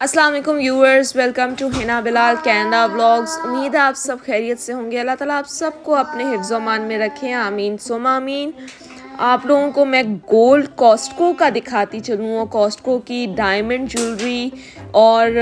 अस्सलाम वालेकुम viewers, welcome to Hina Bilal Canada vlogs. उम्मीद है आप सब खैरियत से होंगे। अल्लाह ताला आप सबको अपने हिफ्ज़ मान में रखें, आमीन सुमा आमीन। आप लोगों को मैं गोल्ड कॉस्टको का दिखाती चलूँ और कॉस्टको की डायमंड ज्वेलरी और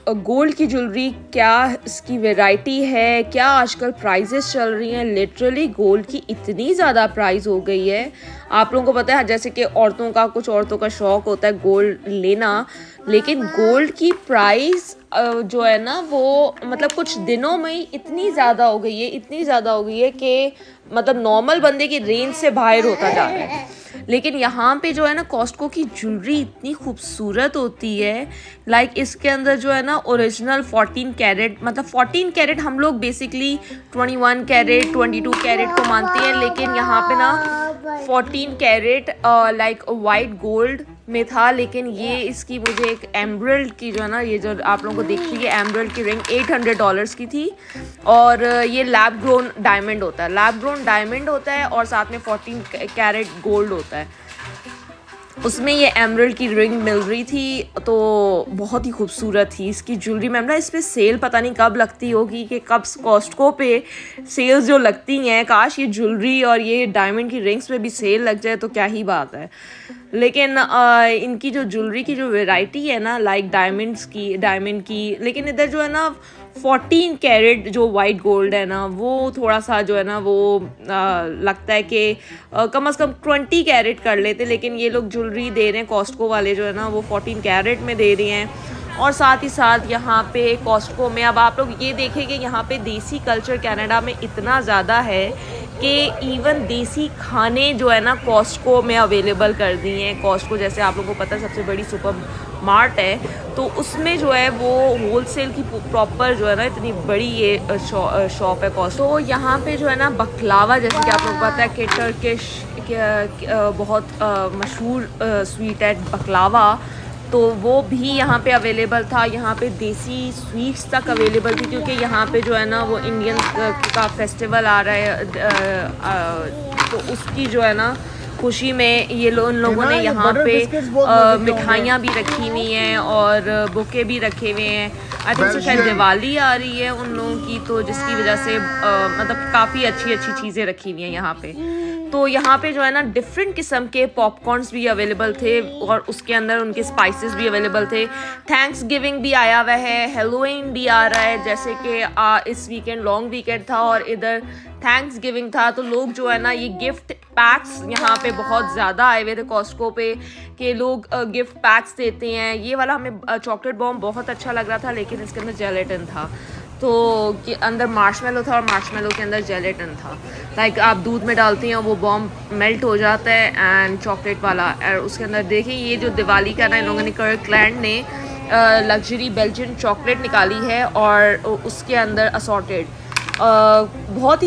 गोल्ड की ज्वेलरी क्या इसकी वैरायटी है, क्या आजकल प्राइजेस चल रही हैं। लिटरली गोल्ड की इतनी ज़्यादा प्राइस हो गई है। आप लोगों को पता है जैसे कि कुछ औरतों का शौक़ होता है गोल्ड लेना, लेकिन गोल्ड की प्राइस जो है ना वो मतलब कुछ दिनों में ही इतनी ज़्यादा हो गई है कि मतलब नॉर्मल बंदे की रेंज से बाहर होता जा रहा है। लेकिन यहाँ पे जो है ना कॉस्टको की ज्वेलरी इतनी खूबसूरत होती है। लाइक इसके अंदर जो है ना ओरिजिनल 14 कैरेट, मतलब 14 कैरेट हम लोग बेसिकली 21 कैरेट 22 कैरेट को मानते हैं, लेकिन यहाँ पे ना 14 कैरेट लाइक वाइट गोल्ड में था। लेकिन ये इसकी मुझे एक एमरल्ड की जो है ना, ये जो आप लोगों को दिख रही है एमरल्ड की रिंग $800 की थी। और ये लैब ग्रोन डायमंड होता है और साथ में 14 कैरेट गोल्ड होता है। उसमें ये एमरल्ड की रिंग मिल रही थी, तो बहुत ही खूबसूरत थी इसकी ज्वेलरी। मैम ना इस पर सेल पता नहीं कब लगती होगी, कि कब कॉस्टको पे सेल्स जो लगती हैं, काश ये ज्वेलरी और ये डायमंड की रिंग्स पे भी सेल लग जाए तो क्या ही बात है। लेकिन इनकी जो ज्वेलरी की जो वैरायटी है ना, लाइक डायमंड की, लेकिन इधर जो है ना 14 कैरेट जो वाइट गोल्ड है ना, वो थोड़ा सा जो है ना वो लगता है कि कम से कम 20 कैरेट कर लेते। लेकिन ये लोग ज्वेलरी दे रहे हैं, कॉस्टको वाले जो है ना वो 14 कैरेट में दे रहे हैं। और साथ ही साथ यहाँ पे कॉस्टको में अब आप लोग ये देखेंगे यहाँ पे देसी कल्चर कनाडा में इतना ज़्यादा है कि इवन देसी खाने जो है ना कॉस्टको में अवेलेबल कर दिए हैं। कॉस्टको जैसे आप लोगों को पता है सबसे बड़ी सुपर मार्ट है, तो उसमें जो है वो होलसेल की प्रॉपर जो है ना इतनी बड़ी ये शॉप है कॉस्टको। तो यहाँ पे जो है ना बकलावा, जैसे कि आप लोग पता है कि टर्किश बहुत मशहूर स्वीट है बकलावा, तो वो भी यहाँ पे अवेलेबल था। यहाँ पे देसी स्वीट्स तक अवेलेबल थी, क्योंकि यहाँ पे जो है ना वो इंडियन का फेस्टिवल आ रहा है, तो उसकी जो है ना खुशी में ये उन लोगों ने यहाँ पे मिठाइयाँ भी रखी हुई हैं और बुके भी रखे हुए हैं। आई थिंक शायद दिवाली आ रही है उन लोगों की, तो जिसकी वजह से मतलब काफ़ी अच्छी चीज़ें रखी हुई हैं यहाँ पे। तो यहाँ पे जो है ना डिफरेंट किस्म के पॉपकॉर्न्स भी अवेलेबल थे और उसके अंदर उनके स्पाइसेस भी अवेलेबल थे। थैंक्स गिविंग भी आया हुआ है, हेलोवीन भी आ रहा है, जैसे कि इस वीकेंड लॉन्ग वीकेंड था और इधर थैंक्स गिविंग था, तो लोग जो है ना ये गिफ्ट पैक्स यहाँ पे बहुत ज़्यादा आए हुए थे कॉस्टको पे, कि लोग गिफ्ट पैक्स देते हैं। ये वाला हमें चॉकलेट बॉम्ब बहुत अच्छा लग रहा था, लेकिन इसके अंदर जेलेटिन था, तो कि अंदर मार्शमेलो था और मार्शमेलो के अंदर जेलेटिन था। लाइक आप दूध में डालती हैं वो बॉम्ब मेल्ट हो जाता है, एंड चॉकलेट वाला। और उसके अंदर देखिए ये जो दिवाली का ना इन लोगों ने कर्कलैंड ने लग्जरी बेल्जियन चॉकलेट निकाली है और उसके अंदर असॉर्टेड बहुत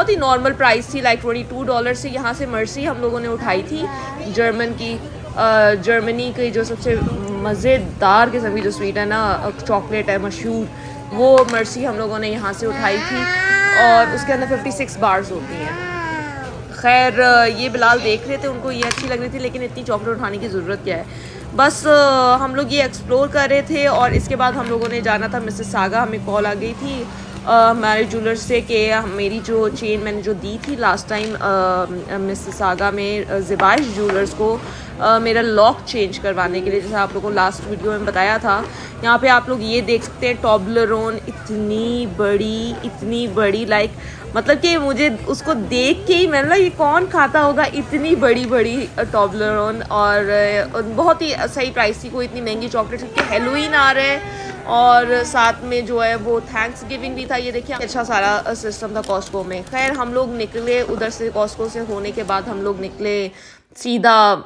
ही नॉर्मल प्राइस थी। लाइक $22 से यहाँ से मर्सी हम लोगों ने उठाई थी, जर्मनी की जो सबसे मज़ेदार किस्म की जो स्वीट है ना चॉकलेट है मशहूर, वो मर्सी हम लोगों ने यहाँ से उठाई थी और उसके अंदर 56 बार्स होती हैं। खैर ये बिलाल देख रहे थे, उनको ये अच्छी लग रही थी, लेकिन इतनी चॉकलेट उठाने की ज़रूरत क्या है। बस हम लोग ये एक्सप्लोर कर रहे थे और इसके बाद हम लोगों ने जाना था मिसिसागा। हमें कॉल आ गई थी हमारे ज्वेलर से कि मेरी जो चेन मैंने जो दी थी लास्ट टाइम मिसिसागा में ज़िबाइश ज्वेलर्स को मेरा लॉक चेंज करवाने के लिए, जैसे आप लोगों को लास्ट वीडियो में बताया था। यहाँ पे आप लोग ये देख सकते हैं टॉब्लरोन इतनी बड़ी लाइक मतलब कि मुझे उसको देख के ही मैंने ये कौन खाता होगा, इतनी बड़ी टॉब्लरोन। और बहुत ही सही प्राइस थी, कोई इतनी महंगी चॉकलेट, क्योंकि हेलोवीन आ रहा है और साथ में जो है वो थैंक्स गिविंग भी था। ये देखिए अच्छा सारा सिस्टम था कॉस्टको में। खैर हम लोग निकले उधर से, कॉस्टको से होने के बाद हम लोग निकले सीधा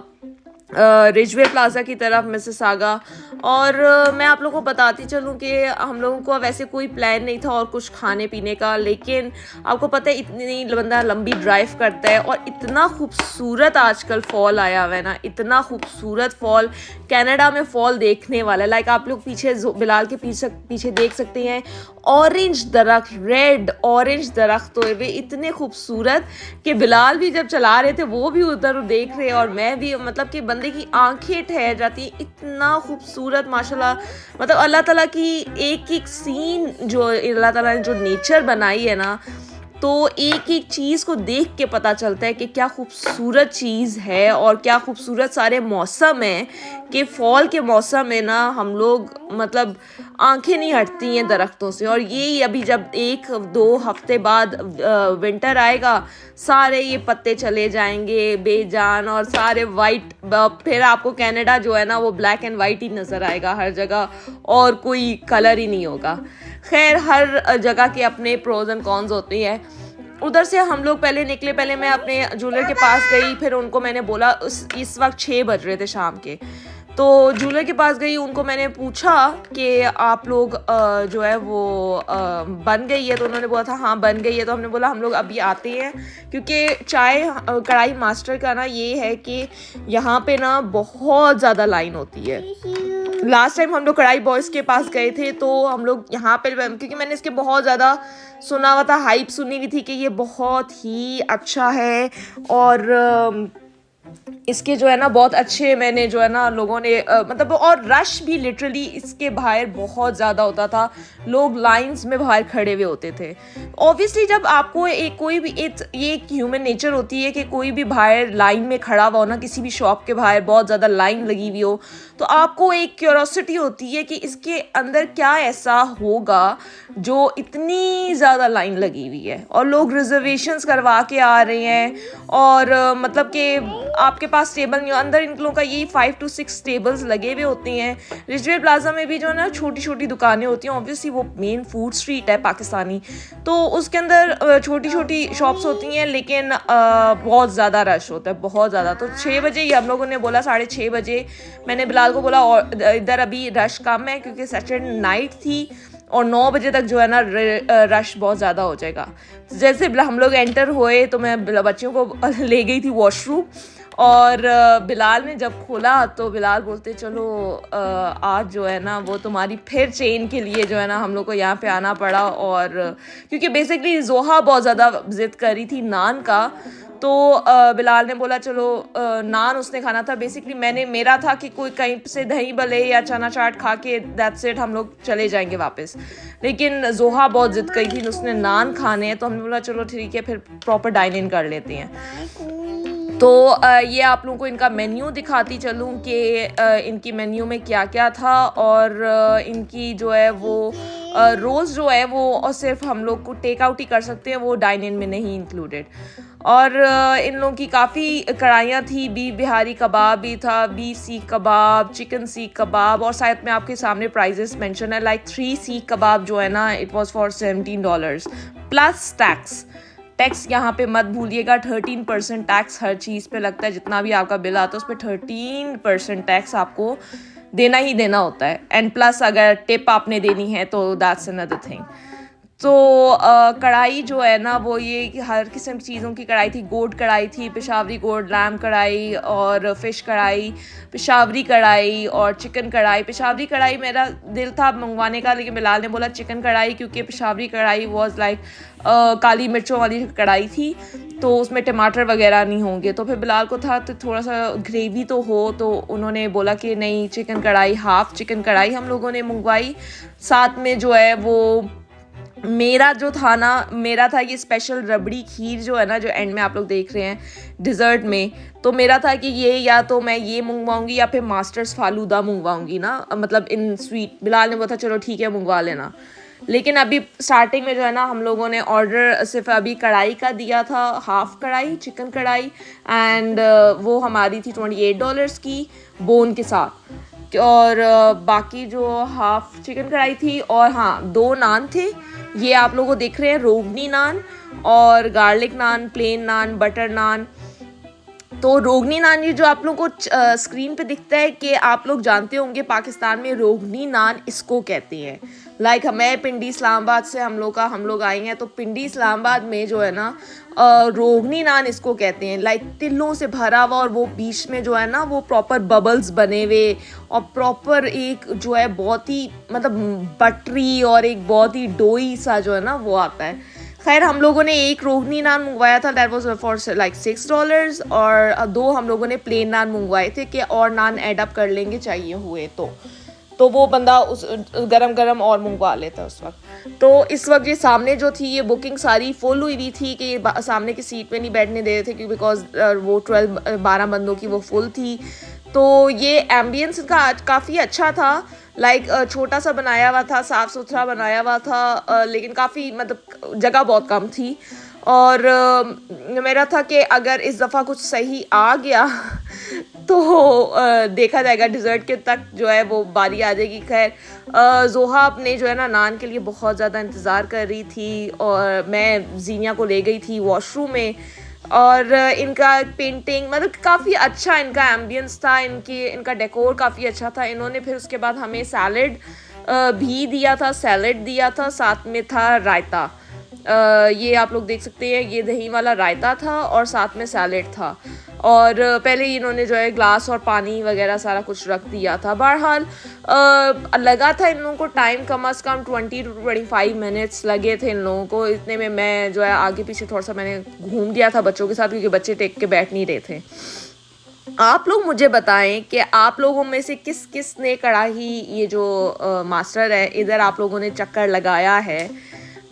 रिजवे प्लाजा की तरफ मिसिसागा। और मैं आप लोगों को बताती चलूँ कि हम लोगों को वैसे कोई प्लान नहीं था और कुछ खाने पीने का, लेकिन आपको पता है इतनी बंदा लंबी ड्राइव करता है और इतना खूबसूरत आजकल फॉल आया हुआ है ना, इतना खूबसूरत फॉल कनाडा में फॉल देखने वाला है। लाइक आप लोग पीछे बिलाल के पीछे देख सकते हैं ऑरेंज दरख्त, रेड ऑरेंज दरख्त हुए वे इतने खूबसूरत कि बिलाल भी जब चला रहे थे वो भी उधर देख रहे और मैं भी, मतलब कि बंदा बंदे की आंखें ठहर जाती हैं, इतना खूबसूरत माशाल्लाह। मतलब अल्लाह ताला की एक एक सीन जो अल्लाह ताला ने जो नेचर बनाई है ना, तो एक एक चीज़ को देख के पता चलता है कि क्या खूबसूरत चीज़ है और क्या खूबसूरत सारे मौसम हैं कि फ़ॉल के मौसम में ना हम लोग मतलब आंखें नहीं हटती हैं दरख्तों से। और ये अभी जब 1-2 हफ्ते बाद विंटर आएगा, सारे ये पत्ते चले जाएंगे बेजान और सारे वाइट, फिर आपको कनाडा जो है ना वो ब्लैक एंड वाइट ही नज़र आएगा हर जगह और कोई कलर ही नहीं होगा। खैर, हर जगह के अपने प्रोज एंड कॉन्स होती है। उधर से हम लोग पहले निकले, पहले मैं अपने ज्वेलर के पास गई, फिर उनको मैंने बोला इस वक्त 6 बज रहे थे शाम के, तो ज्वेलर के पास गई, उनको मैंने पूछा कि आप लोग जो है वो बन गई है, तो उन्होंने बोला था हाँ बन गई है। तो हमने बोला हम लोग अभी आते हैं, क्योंकि चाय कढ़ाई मास्टर का ना ये है कि यहाँ पे ना बहुत ज़्यादा लाइन होती है। लास्ट टाइम हम लोग कढ़ाई बॉयज़ के पास गए थे, तो हम लोग यहाँ पे, क्योंकि मैंने इसके बहुत ज़्यादा सुना हुआ था, हाइप सुनी हुई थी कि ये बहुत ही अच्छा है और इसके जो है ना बहुत अच्छे, मैंने जो है ना लोगों ने मतलब, और रश भी लिटरली इसके बाहर बहुत ज़्यादा होता था, लोग लाइंस में बाहर खड़े हुए होते थे। ऑब्वियसली जब आपको एक कोई भी ये एक ह्यूमन नेचर होती है कि कोई भी बाहर लाइन में खड़ा हुआ हो ना, किसी भी शॉप के बाहर बहुत ज़्यादा लाइन लगी हुई हो, तो आपको एक क्यूरोसिटी होती है कि इसके अंदर क्या ऐसा होगा जो इतनी ज़्यादा लाइन लगी हुई है और लोग रिजर्वेशंस करवा के आ रहे हैं। और मतलब कि आपके पास टेबल नहीं हो, अंदर इन लोगों का यही 5 to 6 टेबल्स लगे हुए होते हैं। रिजवेल प्लाजा में भी जो है ना छोटी छोटी दुकानें होती हैं, ऑब्वियसली वो मेन फूड स्ट्रीट है पाकिस्तानी, तो उसके अंदर छोटी छोटी शॉप्स होती हैं, लेकिन बहुत ज़्यादा रश होता है, बहुत ज़्यादा। तो 6 बजे ही हम लोगों ने बोला, 6:30 बजे मैंने बिलाल को बोला और इधर अभी रश कम है क्योंकि सैटरडे नाइट थी और 9 बजे तक जो है ना रश बहुत ज़्यादा हो जाएगा। जैसे हम लोग एंटर हुए तो मैं बच्चियों को ले गई थी वॉशरूम, और बिलाल ने जब खोला तो बिलाल बोलते चलो आज जो है ना वो तुम्हारी फिर चेन के लिए जो है ना हम लोग को यहाँ पे आना पड़ा। और क्योंकि बेसिकली जोहा बहुत ज़्यादा ज़िद कर रही थी नान का, तो बिलाल ने बोला चलो नान उसने खाना था। बेसिकली मेरा था कि कोई कहीं से दही भले या चना चाट खा के दैट्स इट, हम लोग चले जाएंगे वापस। लेकिन जोहा बहुत ज़िद करी थी, उसने नान खाने हैं, तो हमने बोला चलो ठीक है फिर प्रॉपर डाइन इन कर लेते हैं। तो ये आप लोगों को इनका मेन्यू दिखाती चलूँ कि इनकी मेन्यू में क्या क्या था। और इनकी जो है वो रोज़ जो है वो और सिर्फ हम लोग को टेक आउट ही कर सकते हैं, वो डाइन इन में नहीं इंक्लूडेड। और इन लोगों की काफ़ी कढ़ाइयाँ थी, बीफ बिहारी कबाब भी था, बीफ सीख कबाब, चिकन सीख कबाब, और शायद में आपके सामने प्राइजेस मेंशन है, लाइक 3 सीख कबाब जो है ना it was for $17 plus tax यहाँ पे मत भूलिएगा। 13% टैक्स हर चीज़ पे लगता है, जितना भी आपका बिल आता है उस पर 13% टैक्स आपको देना ही देना होता है। एंड प्लस अगर टिप आपने देनी है तो दैट्स अनदर थिंग। तो कढ़ाई जो है ना वो ये हर किस्म की चीज़ों की कढ़ाई थी। गोट कढ़ाई थी, पेशावरी गोट, लैम कढ़ाई और फ़िश कढ़ाई, पेशावरी कढ़ाई और चिकन कढ़ाई। पेशावरी कढ़ाई मेरा दिल था मंगवाने का, लेकिन बिलाल ने बोला चिकन कढ़ाई, क्योंकि पेशावरी कढ़ाई वाज लाइक काली मिर्चों वाली कढ़ाई थी, तो उसमें टमाटर वगैरह नहीं होंगे। तो फिर बिलाल को था तो थोड़ा सा ग्रेवी तो हो, तो उन्होंने बोला कि नहीं चिकन कढ़ाई, हाफ़ चिकन कढ़ाई हम लोगों ने मंगवाई। साथ में जो है वो मेरा था ये स्पेशल रबड़ी खीर जो है ना, जो एंड में आप लोग देख रहे हैं डिज़र्ट में, तो मेरा था कि ये या तो मैं ये मंगवाऊंगी या फिर मास्टर्स फालूदा मंगवाऊंगी ना, मतलब इन स्वीट। बिलाल ने बोला चलो ठीक है मंगवा लेना। लेकिन अभी स्टार्टिंग में जो है ना हम लोगों ने ऑर्डर सिर्फ अभी कढ़ाई का दिया था, हाफ़ कढ़ाई चिकन कढ़ाई, एंड वो हमारी थी $28 की बोन के साथ। और बाकी जो हाफ़ चिकन कढ़ाई थी, और हाँ 2 नान थे, ये आप लोगों को देख रहे हैं रोगनी नान और गार्लिक नान, प्लेन नान, बटर नान। तो रोगनी नान ये जो आप लोगों को स्क्रीन पे दिखता है कि आप लोग जानते होंगे पाकिस्तान में रोगनी नान इसको कहते हैं। लाइक मैं पिंडी इस्लामाबाद से हम लोग आए हैं, तो पिंडी इस्लामाबाद में जो है ना रोगनी नान इसको कहते हैं। लाइक तिलों से भरा हुआ और वो बीच में जो है ना वो प्रॉपर बबल्स बने हुए और प्रॉपर एक जो है बहुत ही मतलब बटरी और एक बहुत ही डोई सा जो है ना वो आता है। खैर हम लोगों ने एक रोगनी नान मंगवाया था, दैट वाज फॉर लाइक $6, और 2 हम लोगों ने प्लेन नान मंगवाए थे कि और नान ऐड अप कर लेंगे चाहिए हुए तो वो बंदा उस गरम गरम और मंगवा लेता उस वक्त। तो इस वक्त ये सामने जो थी ये बुकिंग सारी फुल हुई हुई थी कि ये सामने की सीट पे नहीं बैठने दे रहे थे, क्योंकि बिकॉज वो 12 बंदों की वो फुल थी। तो ये एम्बियंस का काफ़ी अच्छा था, लाइक छोटा सा बनाया हुआ था, साफ़ सुथरा बनाया हुआ था, लेकिन काफ़ी मतलब जगह बहुत कम थी। और मेरा था कि अगर इस दफ़ा कुछ सही आ गया तो देखा जाएगा, डिज़र्ट के तक जो है वो बारी आ जाएगी। खैर जोहा अपने जो है ना नान के लिए बहुत ज़्यादा इंतज़ार कर रही थी, और मैं जीनिया को ले गई थी वॉशरूम में। और इनका पेंटिंग मतलब काफ़ी अच्छा इनका एम्बियंस था, इनका डेकोर काफ़ी अच्छा था। इन्होंने फिर उसके बाद हमें सैलड भी दिया था, सैलड दिया था, साथ में था रायता। ये आप लोग देख सकते हैं, ये दही वाला रायता था और साथ में सैलड था। और पहले ही इन्होंने जो है ग्लास और पानी वगैरह सारा कुछ रख दिया था। बहरहाल लगा था इन लोगों को टाइम कम से कम 20 to 25 मिनट्स लगे थे इन लोगों को। इतने में मैं जो है आगे पीछे थोड़ा सा मैंने घूम दिया था बच्चों के साथ, क्योंकि बच्चे टेक के बैठ नहीं रहे थे। आप लोग मुझे बताएं कि आप लोगों में से किस किस ने कढ़ाई ये जो मास्टर है इधर आप लोगों ने चक्कर लगाया है।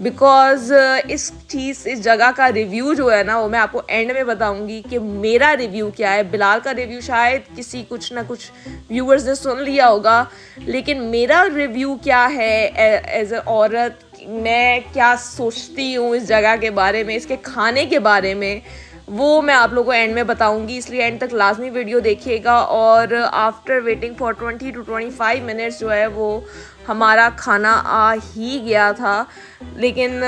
बिकॉज़ इस जगह का रिव्यू जो है ना वो मैं आपको एंड में बताऊंगी कि मेरा रिव्यू क्या है। बिलाल का रिव्यू शायद किसी कुछ ना कुछ व्यूअर्स ने सुन लिया होगा, लेकिन मेरा रिव्यू क्या है एज ए औरत, मैं क्या सोचती हूँ इस जगह के बारे में, इसके खाने के बारे में, वो मैं आप लोगों को एंड में बताऊंगी। इसलिए एंड तक लाजमी वीडियो देखिएगा। और after waiting for 20 to 25 minutes जो है वो हमारा खाना आ ही गया था। लेकिन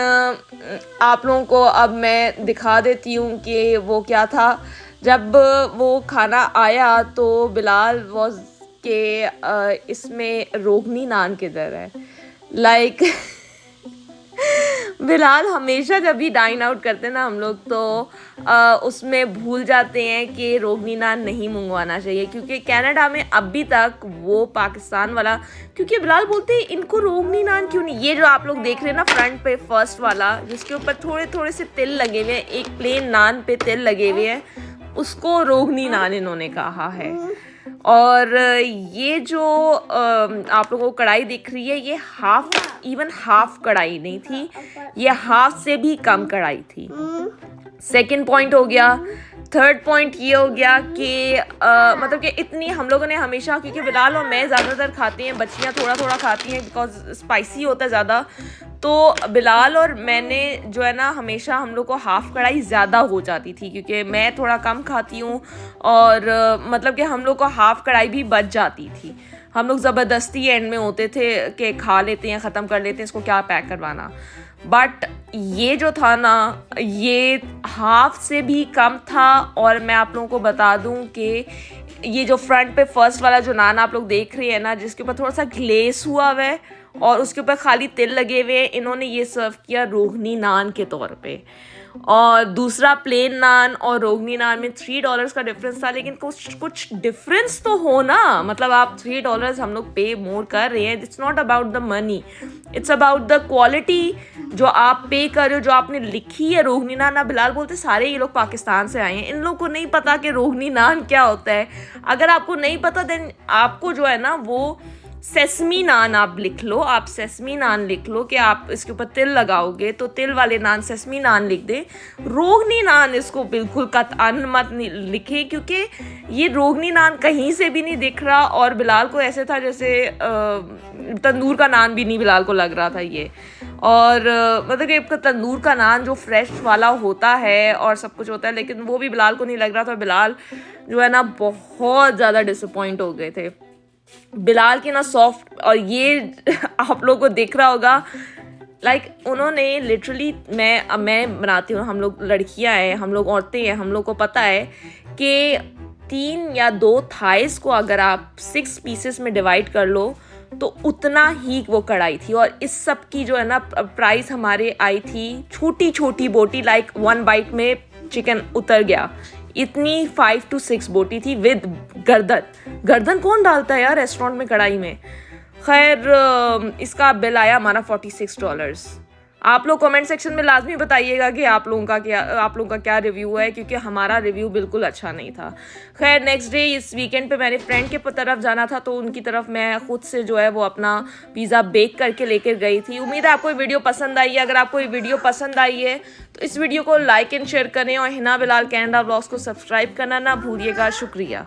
आप लोगों को अब मैं दिखा देती हूँ कि वो क्या था। जब वो खाना आया तो बिलाल वॉज के इसमें रोगनी नान किधर है, लाइक बिलाल हमेशा जब भी डाइन आउट करते हैं ना हम लोग तो उसमें भूल जाते हैं कि रोगनी नान नहीं मंगवाना चाहिए, क्योंकि कनाडा में अभी तक वो पाकिस्तान वाला, क्योंकि बिलाल बोलते हैं इनको रोगनी नान क्यों नहीं। ये जो आप लोग देख रहे हैं ना फ्रंट पे फर्स्ट वाला जिसके ऊपर थोड़े थोड़े से तिल लगे हुए हैं, एक प्लेन नान पे तिल लगे हुए हैं, उसको रोगनी नान इन्होंने कहा है। और ये जो आप लोगों को कढ़ाई दिख रही है ये हाफ कढ़ाई नहीं थी, ये हाफ से भी कम कढ़ाई थी। सेकंड पॉइंट हो गया। थर्ड पॉइंट ये हो गया कि मतलब कि इतनी हम लोगों ने हमेशा, क्योंकि बिलाल और मैं ज़्यादातर खाते हैं, बच्चियाँ थोड़ा थोड़ा खाती हैं बिकॉज स्पाइसी होता है ज़्यादा, तो बिलाल और मैंने जो है ना हमेशा हम लोग को हाफ़ कढ़ाई ज़्यादा हो जाती थी, क्योंकि मैं थोड़ा कम खाती हूँ और मतलब कि हम लोग को हाफ़ कढ़ाई भी बच जाती थी। हम लोग ज़बरदस्ती एंड में होते थे कि खा लेते हैं, ख़त्म कर लेते हैं, इसको क्या पैक करवाना। बट ये जो था ना ये हाफ से भी कम था। और मैं आप लोगों को बता दूं कि ये जो फ्रंट पे फर्स्ट वाला जो नान आप लोग देख रहे हैं ना, जिसके ऊपर थोड़ा सा ग्लेस हुआ हुआ है और उसके ऊपर खाली तिल लगे हुए हैं, इन्होंने ये सर्व किया रोगनी नान के तौर पे। और दूसरा प्लेन नान और रोगनी नान में $3 का डिफरेंस था, लेकिन कुछ डिफरेंस तो हो ना, मतलब आप $3 हम लोग पे मोर कर रहे हैं। It's not about the money, it's about the quality जो आप पे कर रहे हो, जो आपने लिखी है रोगनी नान। ना बिलाल बोलते सारे ये लोग पाकिस्तान से आए हैं, इन लोग को नहीं पता कि रोगनी नान क्या होता है। अगर आपको नहीं पता देन आपको जो है ना वो सेसमी नान आप लिख लो, आप सेसमी नान लिख लो कि आप इसके ऊपर तिल लगाओगे तो तिल वाले नान सेसमी नान लिख दे। रोगनी नान इसको बिल्कुल कतअन मत लिखे, क्योंकि ये रोगनी नान कहीं से भी नहीं दिख रहा। और बिलाल को ऐसे था जैसे तंदूर का नान भी नहीं बिलाल को लग रहा था ये। और मतलब कि तंदूर का नान जो फ्रेश वाला होता है और सब कुछ होता है, लेकिन वो भी बिलाल को नहीं लग रहा था। बिलाल जो है ना बहुत ज़्यादा डिसअपॉइंट हो गए थे। बिलाल की ना सॉफ्ट, और ये आप लोगों को दिख रहा होगा लाइक उन्होंने लिटरली, मैं बनाती हूँ, हम लोग लड़कियाँ हैं, हम लोग औरतें हैं, हम लोग को पता है कि 3 या 2 थाइस को अगर आप 6 पीसेस में डिवाइड कर लो तो उतना ही वो कढ़ाई थी। और इस सब की जो है ना प्राइस हमारे आई थी छोटी छोटी बोटी, लाइक 1 बाइट में चिकन उतर गया, इतनी 5 to 6 बोटी थी विद गर्दन कौन डालता है यार रेस्टोरेंट में कढ़ाई में। खैर इसका बिल आया हमारा $46। आप लोग कमेंट सेक्शन में लाजमी बताइएगा कि आप लोगों का क्या रिव्यू है, क्योंकि हमारा रिव्यू बिल्कुल अच्छा नहीं था। खैर नेक्स्ट डे इस वीकेंड पे मैंने फ्रेंड के तरफ जाना था, तो उनकी तरफ मैं खुद से जो है वो अपना पिज़्ज़ा बेक करके लेकर गई थी। उम्मीद है आपको ये वीडियो पसंद आई है। अगर आपको ये वीडियो पसंद आई है तो इस वीडियो को लाइक एंड शेयर करें और हिना बिलाल कनाडा व्लॉग्स को सब्सक्राइब करना ना भूलिएगा। शुक्रिया।